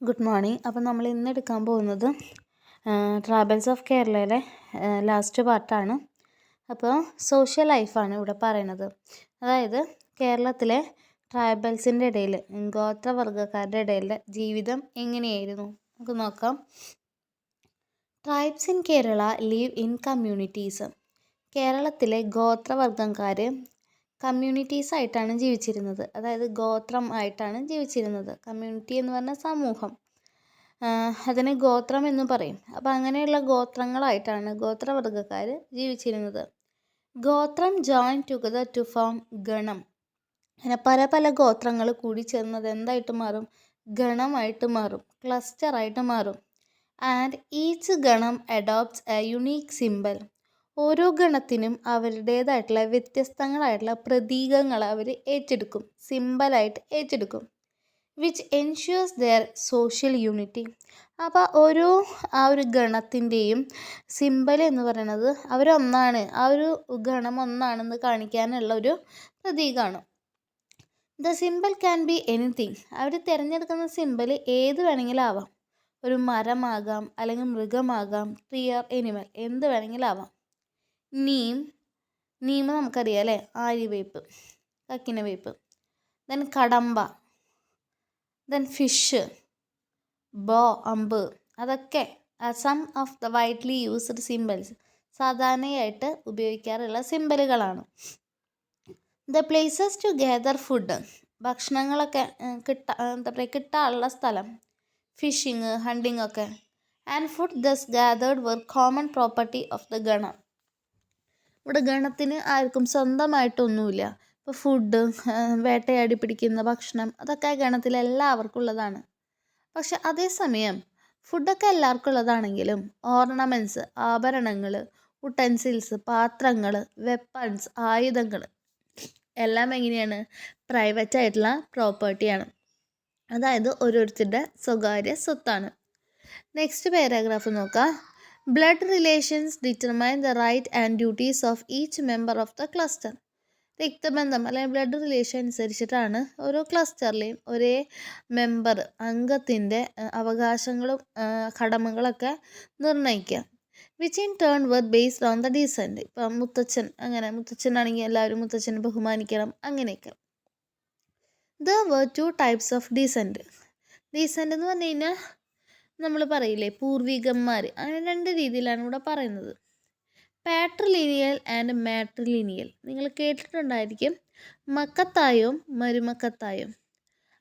Good morning. അപ്പോൾ നമ്മൾ ഇന്ന് എടുക്കാൻ പോകുന്നത് ട്രാവൽസ് ഓഫ് കേരളയിലെ ലാസ്റ്റ് പാർട്ടാണ്. അപ്പോൾ സോഷ്യൽ ലൈഫാണ് ഇവിടെ പറയുന്നത്. അതായത് കേരളത്തിലെ ട്രൈബൽസിൻ്റെ ഇടയിൽ, ഗോത്രവർഗ്ഗക്കാരുടെ ഇടയിലെ ജീവിതം എങ്ങനെയായിരുന്നു നമുക്ക് നോക്കാം. Tribes in Kerala leave in communities. കേരളത്തിലെ ഗോത്രവർഗ്ഗക്കാർ കമ്മ്യൂണിറ്റീസ് ആയിട്ടാണ് ജീവിച്ചിരുന്നത്. അതായത് ഗോത്രം ആയിട്ടാണ് ജീവിച്ചിരുന്നത്. കമ്മ്യൂണിറ്റി എന്ന് പറഞ്ഞാൽ സമൂഹം, അതിന് ഗോത്രം എന്ന് പറയും. അപ്പോൾ അങ്ങനെയുള്ള ഗോത്രങ്ങളായിട്ടാണ് ഗോത്രവർഗ്ഗക്കാർ ജീവിച്ചിരുന്നത്. ഗോത്രം ജോയിൻ ടുഗദർ ടു ഫോം ഗണം. അങ്ങനെ പല പല ഗോത്രങ്ങൾ കൂടി ചേർന്നത് എന്തായിട്ട് മാറും? ഗണമായിട്ട് മാറും, ക്ലസ്റ്ററായിട്ട് മാറും. And each ganam adopts a unique symbol. ഓരോ ഗണത്തിനും അവരുടേതായിട്ടുള്ള വ്യത്യസ്തങ്ങളായിട്ടുള്ള പ്രതീകങ്ങൾ അവർ ഏറ്റെടുക്കും, സിമ്പലായിട്ട് ഏറ്റെടുക്കും. Which ensures their social unity. അപ്പോൾ ആ ഒരു ഗണത്തിൻ്റെയും സിമ്പൽ എന്ന് പറയുന്നത് അവരൊന്നാണ്, ആ ഒരു ഗണം ഒന്നാണെന്ന് കാണിക്കാനുള്ള ഒരു പ്രതീകമാണ്. The symbol can be anything. അവർ തിരഞ്ഞെടുക്കുന്ന സിമ്പൽ ഏത് വേണമെങ്കിലും ആവാം. ഒരു മരമാകാം, അല്ലെങ്കിൽ മൃഗമാകാം, ട്രീ ഓർ എനിമൽ, എന്ത് വേണമെങ്കിലും ആവാം. നീം നമുക്കറിയാം അല്ലേ, ആര്യവേപ്പ്, കക്കിനവേപ്പ്. Then kadamba, then fish, bow, അമ്പ്. അതൊക്കെ some of the widely used symbols, സാധാരണയായിട്ട് ഉപയോഗിക്കാറുള്ള സിമ്പലുകളാണ്. The places to gather food. ഭക്ഷണങ്ങളൊക്കെ കിട്ടാനുള്ള സ്ഥലം. ഫിഷിങ്, ഹണ്ടിങ് ഒക്കെ. And food thus gathered were common property of the ganam. ഇവിടെ ഗണത്തിന് ആർക്കും സ്വന്തമായിട്ടൊന്നുമില്ല. ഇപ്പോൾ ഫുഡ്, വേട്ടയാടി പിടിക്കുന്ന ഭക്ഷണം, അതൊക്കെ ഗണത്തിൽ എല്ലാവർക്കും ഉള്ളതാണ്. പക്ഷെ അതേസമയം ഫുഡൊക്കെ എല്ലാവർക്കും ഉള്ളതാണെങ്കിലും ഓർണമെൻറ്റ്സ്, ആഭരണങ്ങൾ, ഉട്ടൻസിൽസ്, പാത്രങ്ങൾ, വെപ്പൺസ്, ആയുധങ്ങൾ എല്ലാം എങ്ങനെയാണ്? പ്രൈവറ്റ് ആയിട്ടുള്ള പ്രോപ്പർട്ടിയാണ്. അതായത് ഓരോരുത്തരുടെ സ്വകാര്യ സ്വത്താണ്. നെക്സ്റ്റ് പാരാഗ്രാഫ് നോക്കാം. Blood relations determine the right and duties of each member of the cluster. രക്തബന്ധം അല്ലെങ്കിൽ ബ്ലഡ് റിലേഷൻ അനുസരിച്ചിട്ടാണ് ഓരോ ക്ലസ്റ്ററിലെയും ഒരേ മെമ്പർ, അംഗത്തിൻ്റെ അവകാശങ്ങളും കടമകളൊക്കെ നിർണ്ണയിക്കുക. Which in turn were based on the descent. ഇപ്പം മുത്തച്ഛനാണെങ്കിൽ എല്ലാവരും മുത്തച്ഛനെ ബഹുമാനിക്കണം, അങ്ങനെയൊക്കെ. There were 2 types of descent. Descent എന്ന് പറഞ്ഞു കഴിഞ്ഞാൽ നമ്മൾ പറയില്ലേ പൂർവികന്മാർ, അങ്ങനെ 2 രീതിയിലാണ് ഇവിടെ പറയുന്നത്. Patrilineal and matrilineal. നിങ്ങൾ കേട്ടിട്ടുണ്ടായിരിക്കും, മക്കത്തായവും മരുമക്കത്തായവും.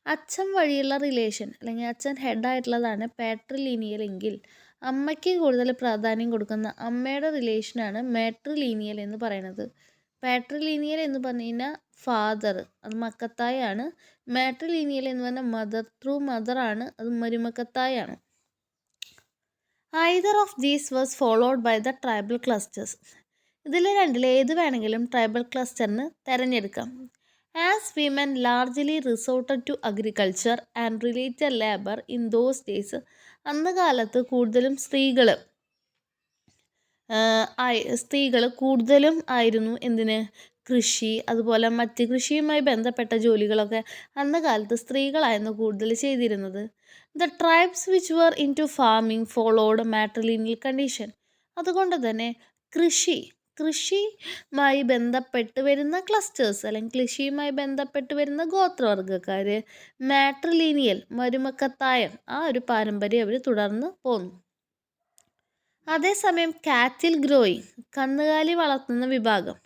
അച്ഛൻ വഴിയുള്ള റിലേഷൻ അല്ലെങ്കിൽ അച്ഛൻ ഹെഡായിട്ടുള്ളതാണ് പാട്രിലീനിയൽ എങ്കിൽ, അമ്മയ്ക്ക് കൂടുതൽ പ്രാധാന്യം കൊടുക്കുന്ന അമ്മയുടെ റിലേഷനാണ് മാട്രിലീനിയൽ എന്ന് പറയുന്നത്. പാട്രിലീനിയൽ എന്ന് പറഞ്ഞു കഴിഞ്ഞാൽ ഫാദർ, അത് മക്കത്തായാണ്. മാട്രിലീനിയൽ എന്ന് പറഞ്ഞാൽ മദർ ത്രൂ മദറാണ്, അത് മരുമക്കത്തായാണ്. Either of these was followed by the tribal clusters. ഇതിൽ രണ്ടിൽ ഏത് വേണമെങ്കിലും ട്രൈബൽ ക്ലസ്റ്ററിന് തിരഞ്ഞെടുക്കാം. As women largely resorted to agriculture and related labour in those days. അന്ന് കാലത്ത് കൂടുതലും സ്ത്രീകൾ കൂടുതലും ആയിരുന്നു എന്തിന്? കൃഷി, അതുപോലെ മറ്റ് കൃഷിയുമായി ബന്ധപ്പെട്ട ജോലികളൊക്കെ അന്ന് കാലത്ത് സ്ത്രീകളായിരുന്നു കൂടുതൽ ചെയ്തിരുന്നത്. The tribes which were in to farming followed matrilineal condition. അതുകൊണ്ട് തന്നെ കൃഷിയുമായി ബന്ധപ്പെട്ട് വരുന്ന ക്ലസ്റ്റേഴ്സ് അല്ലെങ്കിൽ കൃഷിയുമായി ബന്ധപ്പെട്ട് വരുന്ന ഗോത്രവർഗ്ഗക്കാർ മാട്രിലീനിയൽ, മരുമക്കത്തായം, ആ ഒരു പാരമ്പര്യം അവർ തുടർന്ന് പോന്നു. അതേസമയം കാറ്റിൽ ഗ്രോയിങ്, കന്നുകാലി വളർത്തുന്ന വിഭാഗം,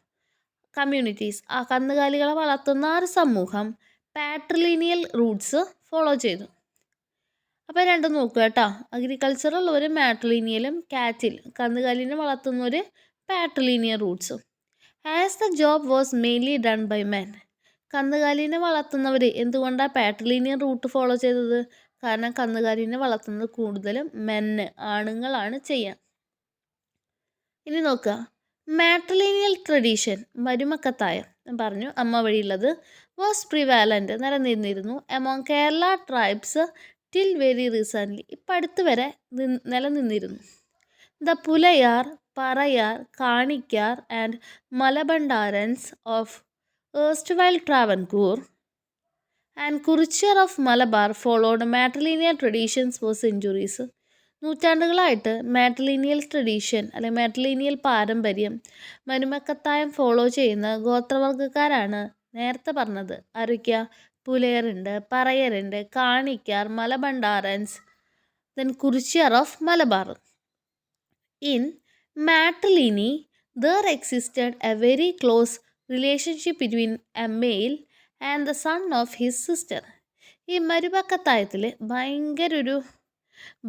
കമ്മ്യൂണിറ്റീസ്, ആ കന്നുകാലികളെ വളർത്തുന്ന ആ ഒരു സമൂഹം പാട്രിലീനിയൽ റൂട്ട്സ് ഫോളോ ചെയ്തു. അപ്പോൾ രണ്ടും നോക്കുക കേട്ടോ. അഗ്രികൾച്ചറുള്ള ഒരു മാട്രിലീനിയലും, കന്നുകാലിനെ വളർത്തുന്ന ഒരു പാട്രിലീനിയൽ റൂട്ട്സും. As the job was mainly done by men. കന്നുകാലിനെ വളർത്തുന്നവർ എന്തുകൊണ്ടാണ് പാട്രിലീനിയൽ റൂട്ട് ഫോളോ ചെയ്തത്? കാരണം കന്നുകാലിനെ വളർത്തുന്നത് കൂടുതലും ആണുങ്ങളാണ് ചെയ്യുക. ഇനി നോക്കുക, മാട്രിലീനിയൽ ട്രഡീഷൻ, മരുമക്കത്തായം പറഞ്ഞു, അമ്മ വഴിയുള്ളത്, വാസ് പ്രിവാലൻ്റ്, നിലനിന്നിരുന്നു among Kerala tribes till very recently, ഇപ്പം അടുത്ത് വരെ നിലനിന്നിരുന്നു. The Pulayar, Parayar, Kanikkar and Malapandarans of erstwhile Travancore and Kurichiyar of Malabar followed matrilineal traditions for centuries. നൂറ്റാണ്ടുകളായിട്ട് മാട്രിലിനിയൽ ട്രഡീഷൻ അല്ലെങ്കിൽ മാട്രിലിനിയൽ പാരമ്പര്യം മരുമക്കത്തായം ഫോളോ ചെയ്യുന്ന ഗോത്രവർഗ്ഗക്കാരാണ് നേരത്തെ പറഞ്ഞത്. ആരൊക്കെയാ? പുലയറുണ്ട്, പറയരുണ്ട്, Kanikkar, Malapandarans, then Kurichiyar of Malabar. In matrilineal, there existed a very close relationship between a male and the son of his sister. ഈ മരുമക്കത്തായത്തിൽ ഭയങ്കര ഒരു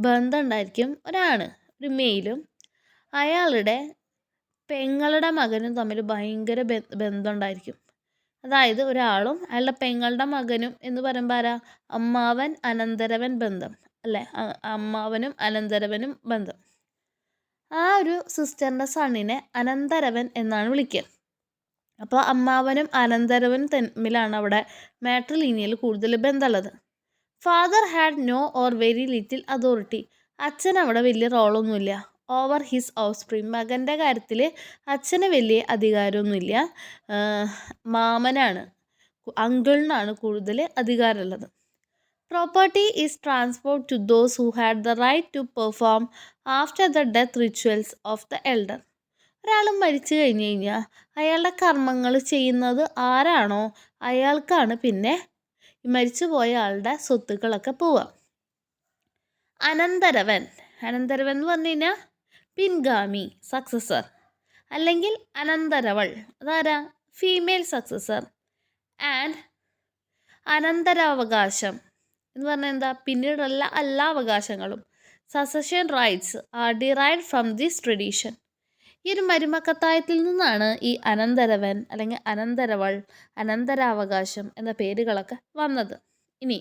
ബന്ധം ഉണ്ടായിരിക്കും. ഒരു മെയിലും അയാളുടെ പെങ്ങളുടെ മകനും തമ്മിൽ ഭയങ്കര ബന്ധം ഉണ്ടായിരിക്കും. അതായത് ഒരാളും അയാളുടെ പെങ്ങളുടെ മകനും എന്ന് പറയുമ്പോൾ ആരാ? അമ്മാവൻ അനന്തരവൻ ബന്ധം അല്ലേ? അമ്മാവനും അനന്തരവനും ബന്ധം. ആ ഒരു സിസ്റ്ററിൻ്റെ സണ്ണിനെ അനന്തരവൻ എന്നാണ് വിളിക്കുക. അപ്പോൾ അമ്മാവനും അനന്തരവനും തമ്മിലാണ് അവിടെ മാട്രിലിനിയൽ കൂടുതൽ ബന്ധമുള്ളത്. Father had no or very little authority. അച്ഛൻ അവിടെ വലിയ റോളൊന്നുമില്ല. ഓവർ ഹിസ് ഓഫ്സ്പ്രിങ്, മകൻ്റെ കാര്യത്തിൽ അച്ഛന് വലിയ അധികാരമൊന്നുമില്ല. മാമനാണ്, അങ്കിളിനാണ് കൂടുതൽ അധികാരമുള്ളത്. Property is transferred to those who had the right to perform after the death rituals of the elder. ഒരാൾ മരിച്ചു കഴിഞ്ഞ് കഴിഞ്ഞാൽ അയാളുടെ കർമ്മങ്ങൾ ചെയ്യുന്നത് ആരാണോ അയാൾക്കാണ് പിന്നെ മരിച്ചു പോയ ആളുടെ സ്വത്തുക്കളൊക്കെ പോവുക. അനന്തരവൻ എന്ന് പറഞ്ഞു കഴിഞ്ഞാൽ പിൻഗാമി, സക്സസർ, അല്ലെങ്കിൽ അനന്തരവൾ, അതാരാ? Female successor. ആൻഡ് അനന്തരാവകാശം എന്ന് പറഞ്ഞാൽ എന്താ? പിന്നീടുള്ള എല്ലാ അവകാശങ്ങളും. Succession rights are derived from this tradition. ഈ ഒരു മരുമക്കത്തായത്തിൽ നിന്നാണ് ഈ അനന്തരവൻ അല്ലെങ്കിൽ അനന്തരവൾ, അനന്തരാവകാശം എന്ന പേരുകളൊക്കെ വന്നത്. ഇനി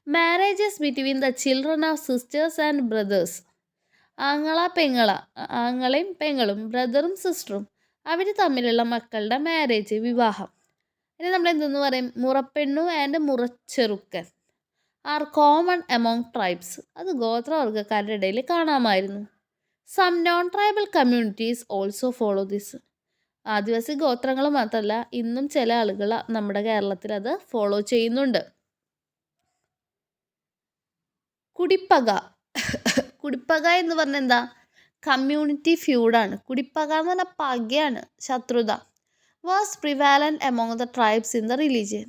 marriages between the children of sisters and brothers. ആങ്ങളെയും പെങ്ങളും ബ്രദറും സിസ്റ്ററും അവർ തമ്മിലുള്ള മക്കളുടെ മാരേജ്, വിവാഹം. ഇനി നമ്മൾ എന്തെന്ന് പറയും? മുറപ്പെണ്ണു ആൻഡ് മുറച്ചെറുക്കൻ ആർ കോമൺ എമോങ് ട്രൈബ്സ്. അത് ഗോത്രവർഗ്ഗക്കാരുടെ ഇടയിൽ കാണാമായിരുന്നു. Some non tribal communities also follow this. Adivasi ഗോത്രങ്ങൾ മാത്രമല്ല, ഇന്നും ചില ആളുകൾ നമ്മുടെ കേരളത്തിൽ അത് ഫോളോ ചെയ്യുന്നുണ്ട്. കുടിപ്പക എന്ന് പറഞ്ഞാൽ എന്താ? കമ്മ്യൂണിറ്റി ഫ്യൂഡാണ്. കുടിപ്പക എന്ന് പറഞ്ഞാൽ പകയാണ്, ശത്രുത. Was prevalent among the tribes in the religion.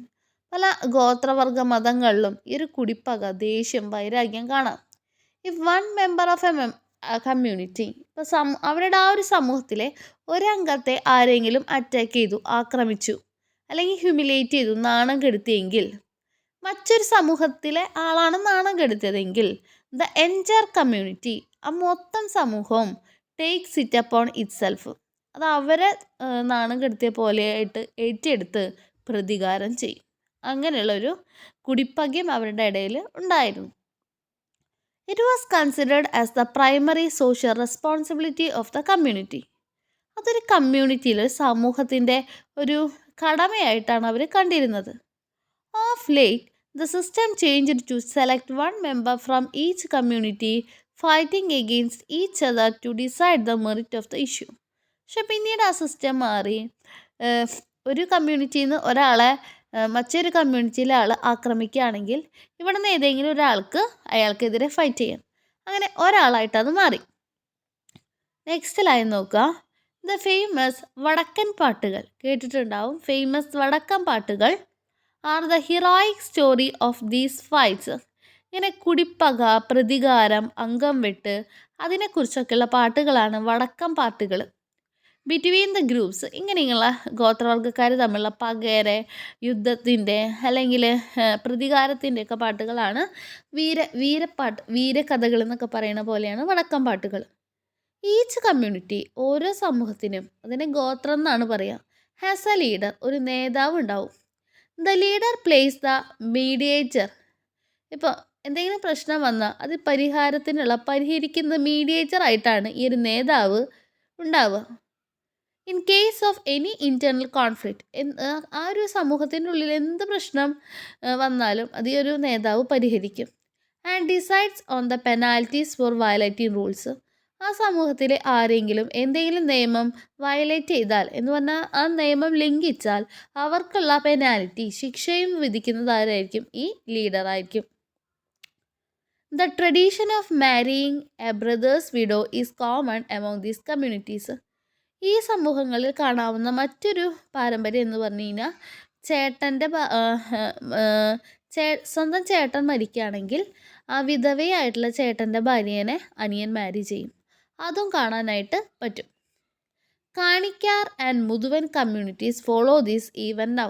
പല ഗോത്രവർഗ മതങ്ങളിലും ഈ ഒരു കുടിപ്പക, ദേഷ്യം, വൈരാഗ്യം കാണാം. If one member of a community, ഇപ്പോൾ അവരുടെ ആ ഒരു സമൂഹത്തിലെ ഒരംഗത്തെ ആരെങ്കിലും അറ്റാക്ക് ചെയ്തു, ആക്രമിച്ചു, അല്ലെങ്കിൽ ഹ്യൂമിലേറ്റ് ചെയ്തു, നാണം കെടുത്തിയെങ്കിൽ, മറ്റൊരു സമൂഹത്തിലെ ആളാണ് നാണം കെടുത്തിയതെങ്കിൽ ദ എൻറ്റയർ കമ്മ്യൂണിറ്റി, ആ മൊത്തം സമൂഹവും takes it upon it self, അത് അവരെ നാണം കെടുത്തിയ പോലെയായിട്ട് ഏറ്റെടുത്ത് പ്രതികാരം ചെയ്യും. അങ്ങനെയുള്ളൊരു കുടിപ്പകയും അവരുടെ ഇടയിൽ ഉണ്ടായിരുന്നു. It was considered as the primary social responsibility of the community. അതൊരു കമ്മ്യൂണിറ്റിയിൽ, സമൂഹത്തിൻ്റെ ഒരു കടമയായിട്ടാണ് അവർ കണ്ടിരുന്നത്. Of late the system changed to select one member from each community fighting against each other to decide the merit of the issue. പക്ഷെ പിന്നീട് ആ സിസ്റ്റം മാറി. ഒരു കമ്മ്യൂണിറ്റിയിൽ നിന്ന് ഒരാളെ മറ്റൊരു കമ്മ്യൂണിറ്റിയിലെ ആൾ ആക്രമിക്കുകയാണെങ്കിൽ ഇവിടെ നിന്ന് ഏതെങ്കിലും ഒരാൾക്ക് അയാൾക്കെതിരെ ഫൈറ്റ് ചെയ്യാം. അങ്ങനെ ഒരാളായിട്ട് അത് മാറി. നെക്സ്റ്റ് ലൈൻ നോക്കുക. ദ ഫേമസ് വടക്കൻ പാട്ടുകൾ കേട്ടിട്ടുണ്ടാവും. ഫേമസ് വടക്കൻ പാട്ടുകൾ are the heroic story of these fights. ഇങ്ങനെ കുടിപ്പക, പ്രതികാരം, അംഗം വെട്ട്, അതിനെക്കുറിച്ചൊക്കെയുള്ള പാട്ടുകളാണ് വടക്കൻ പാട്ടുകൾ. ബിറ്റ്വീൻ ദ ഗ്രൂപ്പ്സ്, ഇങ്ങനെയുള്ള ഗോത്രവർഗ്ഗക്കാർ തമ്മിലുള്ള പകരെ, യുദ്ധത്തിൻ്റെ അല്ലെങ്കിൽ പ്രതികാരത്തിൻ്റെയൊക്കെ പാട്ടുകളാണ് വീരകഥകൾ എന്നൊക്കെ പറയുന്ന പോലെയാണ് വടക്കൻ പാട്ടുകൾ. ഈച്ച് കമ്മ്യൂണിറ്റി, ഓരോ സമൂഹത്തിനും, അതിനെ ഗോത്രം എന്നാണ് പറയുക, ഹാസ് എ ലീഡർ, ഒരു നേതാവ് ഉണ്ടാവും. The leader place the mediator. ഇപ്പോൾ എന്തെങ്കിലും പ്രശ്നം വന്നാൽ അത് പരിഹരിക്കുന്ന മീഡിയേറ്റർ ആയിട്ടാണ് ഈ ഒരു നേതാവ് ഉണ്ടാവുക. In case of any internal conflict, ആ ഒരു സമൂഹത്തിൻ്റെ ഉള്ളിൽ എന്ത് പ്രശ്നം വന്നാലും അത് ഈ ഒരു നേതാവ് പരിഹരിക്കും. And decides on the penalties for violating rules. ആ സമൂഹത്തിലെ ആരെങ്കിലും എന്തെങ്കിലും നിയമം വയലേറ്റ് ചെയ്താൽ എന്ന് പറഞ്ഞാൽ ആ നിയമം ലംഘിച്ചാൽ അവർക്കുള്ള പെനാൽറ്റി ശിക്ഷയും വിധിക്കുന്നത് ആരായിരിക്കും? ഈ ലീഡറായിരിക്കും. The tradition of marrying a brother's widow is common among these communities. ഈ സമൂഹങ്ങളിൽ കാണാവുന്ന മറ്റൊരു പാരമ്പര്യം എന്ന് പറഞ്ഞു കഴിഞ്ഞാൽ ചേട്ടൻ്റെ സ്വന്തം ചേട്ടൻ മരിക്കുകയാണെങ്കിൽ ആ വിധവയായിട്ടുള്ള ചേട്ടൻ്റെ ഭാര്യേനെ അനിയൻ മാരി ചെയ്യും. അതും കാണാനായിട്ട് പറ്റും. Kanikkar and Muthuvan communities follow this even now.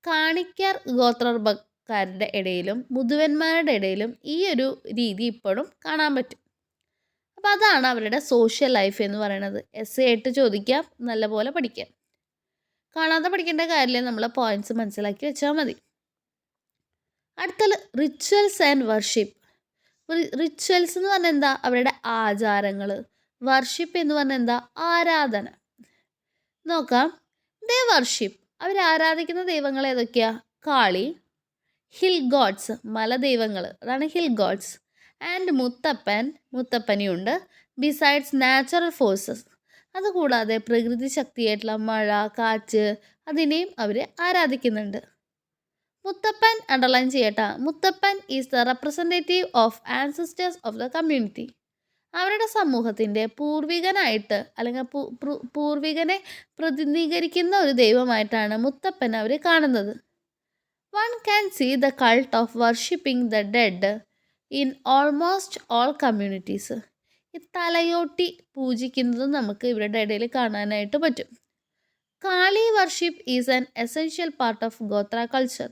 Kanikkar ഗോത്രവർഗ്ഗക്കാരുടെ ഇടയിലും മുതുവന്മാരുടെ ഇടയിലും ഈ ഒരു രീതി ഇപ്പോഴും കാണാൻ പറ്റും. അപ്പോൾ അതാണ് അവരുടെ സോഷ്യൽ ലൈഫ് എന്ന് പറയുന്നത്. എസ് ആയിട്ട് ചോദിക്കാം, നല്ലപോലെ പഠിക്കാം. കാണാതെ പഠിക്കേണ്ട കാര്യമില്ല, നമ്മൾ പോയിന്റ്സ് മനസ്സിലാക്കി വെച്ചാൽ മതി. അടുത്തത് റിച്വൽസ് ആൻഡ് വർഷിപ്പ്. റിച്വൽസ് എന്ന് പറഞ്ഞാൽ എന്താ? അവരുടെ ആചാരങ്ങൾ. വർഷിപ്പ് എന്ന് പറഞ്ഞാൽ എന്താ? ആരാധന. നോക്കാം. ദേ വർഷിപ്പ്, അവർ ആരാധിക്കുന്ന ദൈവങ്ങൾ ഏതൊക്കെയാ? കാളി, ഹിൽ ഗോഡ്സ് മലദൈവങ്ങൾ, അതാണ് ഹിൽ ഗോഡ്സ്, ആൻഡ് മുത്തപ്പനിയുണ്ട്. ബിസൈഡ്സ് നാച്ചുറൽ ഫോഴ്സസ്, അതുകൂടാതെ പ്രകൃതി ശക്തിയായിട്ടുള്ള മഴ, കാറ്റ്, അതിനെയും അവർ ആരാധിക്കുന്നുണ്ട്. മുത്തപ്പൻ അണ്ടർലൈൻ ചെയ്യട്ടാ. Muthappan is the representative of ancestors of the community. അവരുടെ സമൂഹത്തിൻ്റെ പൂർവികനായിട്ട് അല്ലെങ്കിൽ പൂർവികനെ പ്രതിനിധീകരിക്കുന്ന ഒരു ദൈവമായിട്ടാണ് മുത്തപ്പൻ അവർ കാണുന്നത്. One can see the cult of worshipping the dead in almost all communities. ഈ തലയോട്ടി പൂജിക്കുന്നതും നമുക്ക് ഇവരുടെ ഇടയിൽ കാണാനായിട്ട് പറ്റും. Kali worship is an essential part of gotra culture.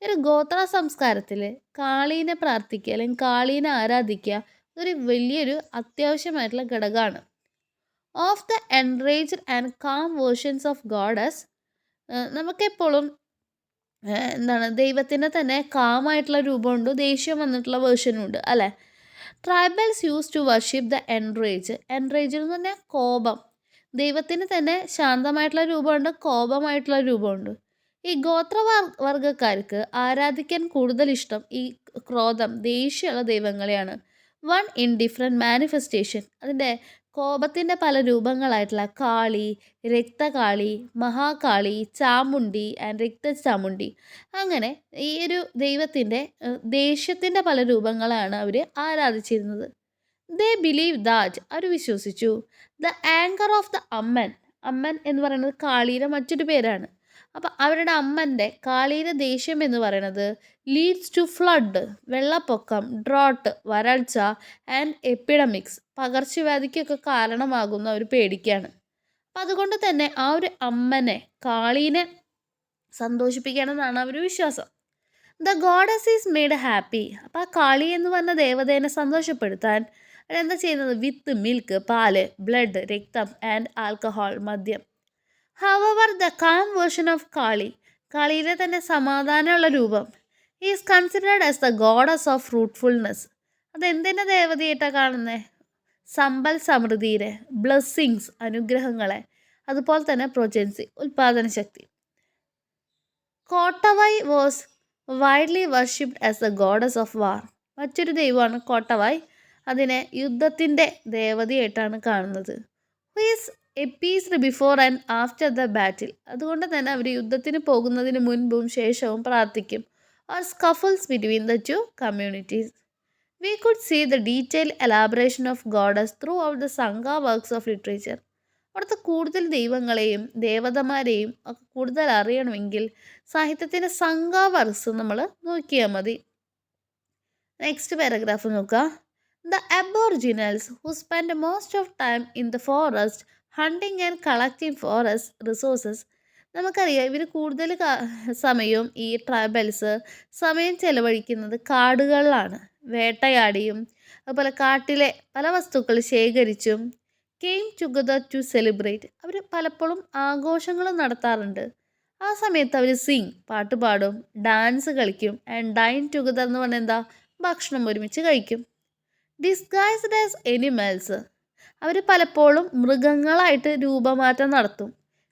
ഒരു ഗോത്ര സംസ്കാരത്തിൽ കാളീനെ പ്രാർത്ഥിക്കുക അല്ലെങ്കിൽ കാളീനെ ആരാധിക്കുക ഒരു വലിയൊരു അത്യാവശ്യമായിട്ടുള്ള ഘടകമാണ്. Of the enraged and calm versions of goddess, നമുക്കെപ്പോഴും ദൈവത്തിൻ്റെ തന്നെ കാമായിട്ടുള്ള രൂപമുണ്ട്, ദേഷ്യം വന്നിട്ടുള്ള വേർഷനും ഉണ്ട് അല്ലേ. Tribals use to worship the enrage എന്ന് പറഞ്ഞാൽ കോപം. ദൈവത്തിന് തന്നെ ശാന്തമായിട്ടുള്ള രൂപമുണ്ട്, കോപമായിട്ടുള്ള രൂപമുണ്ട്. ഈ ഗോത്രവർഗ്ഗക്കാർക്ക് ആരാധിക്കാൻ കൂടുതൽ ഇഷ്ടം ഈ ക്രോധം, ദേഷ്യമുള്ള ദൈവങ്ങളെയാണ്. വൺ ഇൻ ഡിഫറെൻറ്റ് മാനിഫെസ്റ്റേഷൻ, അതിൻ്റെ കോപത്തിൻ്റെ പല രൂപങ്ങളായിട്ടുള്ള കാളി, രക്തകാളി, മഹാകാളി, ചാമുണ്ടി ആൻഡ് രക്തചാമുണ്ടി. അങ്ങനെ ഈ ഒരു ദൈവത്തിൻ്റെ ദേഷ്യത്തിൻ്റെ പല രൂപങ്ങളാണ് അവർ ആരാധിച്ചിരുന്നത്. ദേ ബിലീവ് ദാറ്റ്, അവർ വിശ്വസിച്ചു, ദ ആങ്കർ ഓഫ് ദ അമ്മൻ എന്ന് പറയുന്നത് കാളിയുടെ മറ്റൊരു പേരാണ്. അപ്പം അവരുടെ അമ്മൻ്റെ കാളിയുടെ ദേഷ്യം എന്ന് പറയുന്നത് ലീഡ്സ് ടു ഫ്ലഡ്, വെള്ളപ്പൊക്കം, ഡ്രോട്ട്, വരൾച്ച ആൻഡ് എപ്പിഡമിക്സ്, പകർച്ചവ്യാധിക്കൊക്കെ കാരണമാകുന്ന ഒരു പേടിക്കാണ്. അപ്പം അതുകൊണ്ട് തന്നെ ആ ഒരു അമ്മനെ, കാളീനെ സന്തോഷിപ്പിക്കണമെന്നാണ് അവർ വിശ്വാസം. The goddess is made happy. അപ്പോൾ ആ കാളി എന്ന് പറഞ്ഞ ദേവതേനെ സന്തോഷപ്പെടുത്താൻ അവരെന്താ ചെയ്യുന്നത്? വിത്ത് മിൽക്ക്, പാല്, ബ്ലഡ്, രക്തം ആൻഡ് ആൽക്കഹോൾ, മദ്യം. However the calm version of Kali, കാളിയിലെ തന്നെ സമാധാനമുള്ള രൂപം, is considered as the goddess of fruitfulness. അതെന്തിൻ്റെ ദേവതയായിട്ടാണ് കാണുന്നത്? സമ്പൽ സമൃദ്ധിയുടെ, ബ്ലെസ്സിങ്സ്, അനുഗ്രഹങ്ങളെ, അതുപോലെ തന്നെ പ്രൊജൻസി, ഉൽപാദന ശക്തി. Kottavai was widely worshipped as the goddess of war. മറ്റൊരു ദൈവമാണ് കോട്ടവായ്, അതിനെ യുദ്ധത്തിൻ്റെ ദേവതയായിട്ടാണ് കാണുന്നത്. Who is appeased before and after the battle, അതുകൊണ്ട് തന്നെ അവർ യുദ്ധത്തിന് പോകുന്നതിന് മുൻപും ശേഷവും പ്രാർത്ഥിക്കും. Or scuffles between the two communities. We could see the detail elaboration of goddess throughout the Sangam works of literature. അവിടുത്തെ കൂടുതൽ ദൈവങ്ങളെയും ദേവതമാരെയും ഒക്കെ കൂടുതൽ അറിയണമെങ്കിൽ സാഹിത്യത്തിൻ്റെ സംഘ വർക്ക്സ് നമ്മൾ നോക്കിയാൽ മതി. നെക്സ്റ്റ് പാരഗ്രാഫ് നോക്കുക. The Aborigines, who spent most of time in the forest hunting and collecting forest resources. നമുക്കറിയാം ഇവർ കൂടുതൽ സമയവും ഈ ട്രൈബൽസ് സമയം ചെലവഴിക്കുന്നത് കാടുകളിലാണ്, വേട്ടയാടിയും അതുപോലെ കാട്ടിലെ പല വസ്തുക്കൾ ശേഖരിച്ചും. കെയിം ടുഗദർ ടു സെലിബ്രേറ്റ്, അവർ പലപ്പോഴും ആഘോഷങ്ങളും നടത്താറുണ്ട്. ആ സമയത്ത് അവർ പാട്ട് പാടും, ഡാൻസ് കളിക്കും. ആൻഡ് ഡൈൻ ടുഗദർ എന്ന് പറഞ്ഞാൽ എന്താ? ഭക്ഷണം ഒരുമിച്ച് കഴിക്കും. ഡിസ്ഗൈസ്ഡ് ആസ് എനിമൽസ്, അവർ പലപ്പോഴും മൃഗങ്ങളായിട്ട് രൂപമാറ്റം നടത്തും.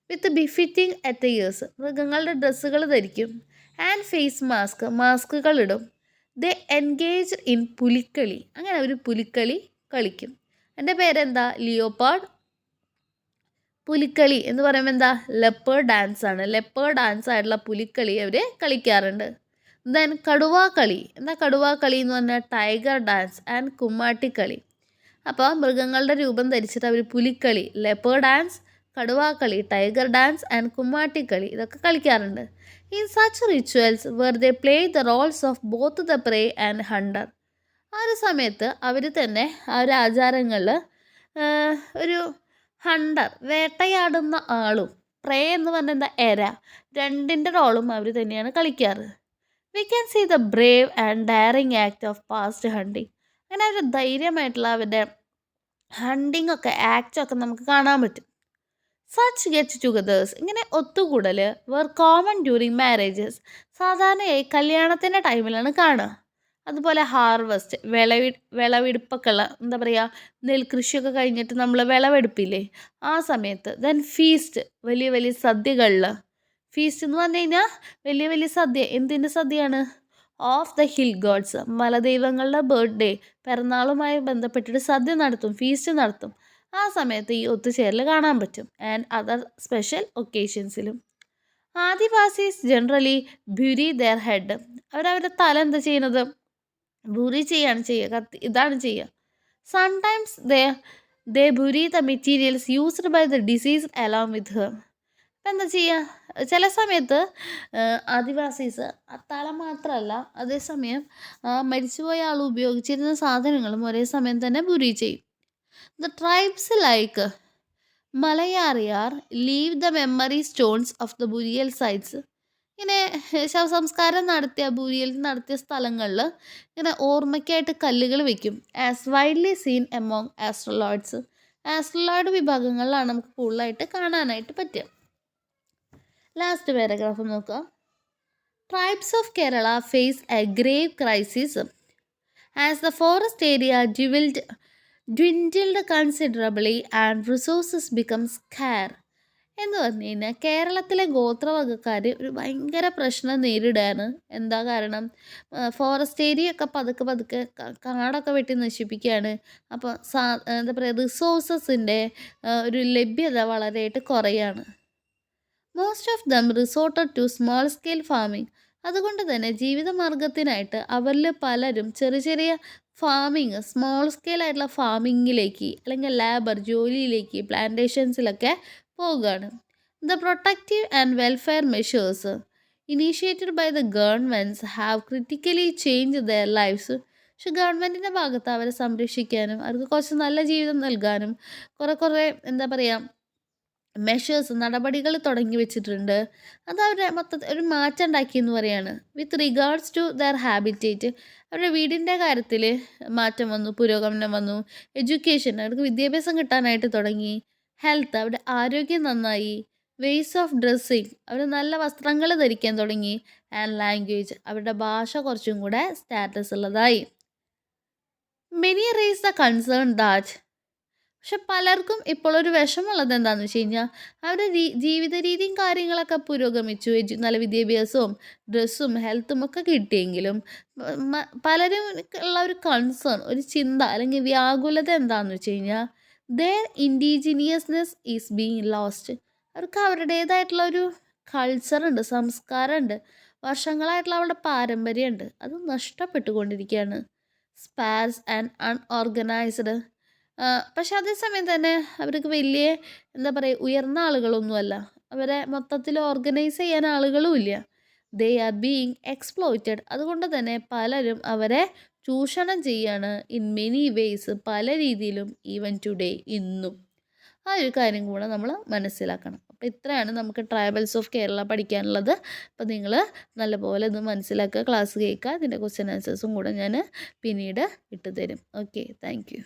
വിത്ത് ബിഫിറ്റിംഗ് അറ്റയേഴ്സ്, മൃഗങ്ങളുടെ ഡ്രസ്സുകൾ ധരിക്കും. ആൻഡ് ഫേസ് മാസ്കുകൾ ഇടും. ദേ എൻഗേജ് ഇൻ പുലിക്കളി, അങ്ങനെ അവർ പുലിക്കളി കളിക്കും. എൻ്റെ പേരെന്താ? ലിയോപാർഡ്. പുലിക്കളി എന്ന് പറയുമ്പോൾ എന്താ? ലെപ്പേർഡ് ഡാൻസ് ആണ്. ലെപ്പേർഡ് ഡാൻസ് ആയിട്ടുള്ള പുലിക്കളി അവർ കളിക്കാറുണ്ട്. ദെൻ കടുവാക്കളി. എന്താ കടുവാക്കളി എന്ന് പറഞ്ഞാൽ? Tiger dance and Kummattikali. അപ്പോൾ മൃഗങ്ങളുടെ രൂപം ധരിച്ചിട്ട് അവർ Pulikali, leopard dance, Kaduvakali, tiger dance and Kummattikali ഇതൊക്കെ കളിക്കാറുണ്ട്. In such rituals were they play the roles of both the prey and hunter. ആ ഒരു സമയത്ത് അവർ തന്നെ ആ ഒരു ആചാരങ്ങളിൽ ഒരു ഹണ്ടർ വേട്ടയാടുന്ന ആളും പ്രേ എന്ന് പറഞ്ഞാൽ എന്താ? എര, രണ്ടിൻ്റെ റോളും അവർ തന്നെയാണ് കളിക്കാറ്. We can see the brave and daring act of past hunting. അങ്ങനെ ഒരു ധൈര്യമായിട്ടുള്ള അവരുടെ ഹണ്ടിങ് ഒക്കെ ആക്റ്റൊക്കെ നമുക്ക് കാണാൻ പറ്റും. സച്ച് ഗെറ്റ് ടുഗദേഴ്സ്, ഇങ്ങനെ ഒത്തുകൂടൽ വർ കോമൺ ഡ്യൂറിങ് മാരേജസ്, സാധാരണയായി കല്യാണത്തിൻ്റെ ടൈമിലാണ് കാണുക. അതുപോലെ ഹാർവസ്റ്റ്, വിളവെടുപ്പൊക്കെ ഉള്ള എന്താ പറയുക, നെൽകൃഷിയൊക്കെ കഴിഞ്ഞിട്ട് നമ്മൾ വിളവെടുപ്പില്ലേ ആ സമയത്ത്. ദെൻ ഫീസ്റ്റ്, വലിയ വലിയ സദ്യകളിൽ. ഫീസ്റ്റ് എന്ന് പറഞ്ഞു കഴിഞ്ഞാൽ വലിയ വലിയ സദ്യ. എന്തിൻ്റെ സദ്യയാണ്? ഓഫ് ദ ഹിൽ ഗോഡ്സ്, മലദൈവങ്ങളുടെ ബർത്ത്ഡേ, പിറന്നാളുമായി ബന്ധപ്പെട്ടിട്ട് സദ്യ നടത്തും, ഫീസ്റ്റ് നടത്തും. ആ സമയത്ത് ഈ ഒത്തുചേരൽ കാണാൻ പറ്റും. ആൻഡ് അതർ സ്പെഷ്യൽ ഒക്കേഷൻസിലും. Adivasis generally bury their head, അവരവരുടെ തല എന്താ ചെയ്യുന്നത്? ബുറി ചെയ്യാണ് ചെയ്യുക, ഇതാണ് ചെയ്യുക. Sometimes they bury the materials used by the deceased along with her. അപ്പം എന്താ ചെയ്യുക? ചില സമയത്ത് ആദിവാസീസ് തല മാത്രമല്ല, അതേസമയം മരിച്ചുപോയ ആൾ ഉപയോഗിച്ചിരുന്ന സാധനങ്ങളും ഒരേ സമയം തന്നെ ബുരി ചെയ്യും. The tribes like Malayarayar leave the memory stones of the burial sites. ഇങ്ങനെ ശവസംസ്കാരം ബൂരിയൽ നടത്തിയ സ്ഥലങ്ങളിൽ ഇങ്ങനെ ഓർമ്മയ്ക്കായിട്ട് കല്ലുകൾ വെക്കും. As widely seen among australoids, australoid വിഭാഗങ്ങളിലാണ് നമുക്ക് കൂടുതലായിട്ട് കാണാനായിട്ട് പറ്റുക. ലാസ്റ്റ് പാരഗ്രാഫ് നോക്കുക. Tribes of Kerala face a grave crisis as the forest area dwindled considerably and resources become scarce. എന്ന് പറഞ്ഞു കഴിഞ്ഞാൽ കേരളത്തിലെ ഗോത്രവർഗ്ഗക്കാർ ഒരു ഭയങ്കര പ്രശ്നം നേരിടുകയാണ്. എന്താ കാരണം? ഫോറസ്റ്റ് ഏരിയ ഒക്കെ പതുക്കെ കാടൊക്കെ വെട്ടി നശിപ്പിക്കുകയാണ്. അപ്പോൾ എന്താ പറയുക, റിസോഴ്സസിൻ്റെ ഒരു ലഭ്യത വളരെയായിട്ട് കുറയാണ്. Most of them resorted to small scale farming. അതുകൊണ്ട് തന്നെ ജീവിതമാർഗത്തിനായിട്ട് അവരിൽ പലരും ചെറിയ ചെറിയ ഫാമിങ്, സ്മോൾ സ്കെയിൽ ആയിട്ടുള്ള ഫാമിങ്ങിലേക്ക് അല്ലെങ്കിൽ ലേബർ ജോലിയിലേക്ക് പ്ലാന്റേഷൻസിലൊക്കെ പോവുകയാണ്. The protective and welfare measures initiated by the governments have critically change their lifes. പക്ഷെ ഗവൺമെൻറ്റിൻ്റെ ഭാഗത്ത് അവരെ സംരക്ഷിക്കാനും അവർക്ക് കുറച്ച് നല്ല ജീവിതം നൽകാനും കുറേ എന്താ പറയുക മെഷേഴ്സ്, നടപടികൾ തുടങ്ങി വെച്ചിട്ടുണ്ട്. അത് അവരുടെ മൊത്തത്തിൽ ഒരു മാറ്റം ഉണ്ടാക്കിയെന്ന് പറയാണ്. With regards to their habitat, അവരുടെ വീടിൻ്റെ കാര്യത്തിൽ മാറ്റം വന്നു, പുരോഗമനം വന്നു. എഡ്യൂക്കേഷൻ, അവർക്ക് വിദ്യാഭ്യാസം കിട്ടാനായിട്ട് തുടങ്ങി. ഹെൽത്ത്, അവരുടെ ആരോഗ്യം നന്നായി. വേസ് ഓഫ് ഡ്രസ്സിങ്, അവർ നല്ല വസ്ത്രങ്ങൾ ധരിക്കാൻ തുടങ്ങി. ആൻഡ് ലാംഗ്വേജ്, അവരുടെ ഭാഷ കുറച്ചും കൂടെ സ്റ്റാറ്റസ് ഉള്ളതായി. Many raise the concern that, പക്ഷെ പലർക്കും ഇപ്പോൾ ഒരു വിഷമമുള്ളത് എന്താണെന്ന് വെച്ച് കഴിഞ്ഞാൽ അവരുടെ ജീവിത രീതിയും കാര്യങ്ങളൊക്കെ പുരോഗമിച്ചു, നല്ല വിദ്യാഭ്യാസവും ഡ്രസ്സും ഹെൽത്തും ഒക്കെ കിട്ടിയെങ്കിലും പലരും ഉള്ള ഒരു കൺസേൺ, ഒരു ചിന്ത അല്ലെങ്കിൽ വ്യാകുലത എന്താണെന്ന് വെച്ച് കഴിഞ്ഞാൽ ദെയർ ഇൻഡിജിനിയസ്നെസ് ഈസ് ബീങ് ലോസ്റ്റ്. അവർക്ക് അവരുടേതായിട്ടുള്ള ഒരു കൾച്ചറുണ്ട്, സംസ്കാരമുണ്ട്, വർഷങ്ങളായിട്ടുള്ള അവരുടെ പാരമ്പര്യമുണ്ട്, അത് നഷ്ടപ്പെട്ടുകൊണ്ടിരിക്കുകയാണ്. സ്പാർസ് ആൻഡ് അൺഓർഗനൈസ്ഡ്, പക്ഷെ അതേസമയം തന്നെ അവർക്ക് വലിയ എന്താ പറയുക ഉയർന്ന ആളുകളൊന്നുമല്ല, അവരെ മൊത്തത്തിൽ ഓർഗനൈസ് ചെയ്യാൻ ആളുകളും ഇല്ല. ദേ ആർ ബീയിങ് എക്സ്പ്ലോയിറ്റഡ്, അതുകൊണ്ട് തന്നെ പലരും അവരെ ചൂഷണം ചെയ്യാണ്. ഇൻ മെനി വേയ്സ്, പല രീതിയിലും, ഈവൻ ടുഡേ, ഇന്നും. ആ ഒരു കാര്യം കൂടെ നമ്മൾ മനസ്സിലാക്കണം. അപ്പോൾ ഇത്രയാണ് നമുക്ക് ട്രൈബൽസ് ഓഫ് കേരള പഠിക്കാനുള്ളത്. അപ്പോൾ നിങ്ങൾ നല്ലപോലെ ഇത് മനസ്സിലാക്കുക, ക്ലാസ് കേൾക്കുക, ഇതിൻ്റെ ക്വസ്റ്റ്യൻ ആൻസേഴ്സും കൂടെ ഞാൻ പിന്നീട് ഇട്ടുതരും. Okay, thank you.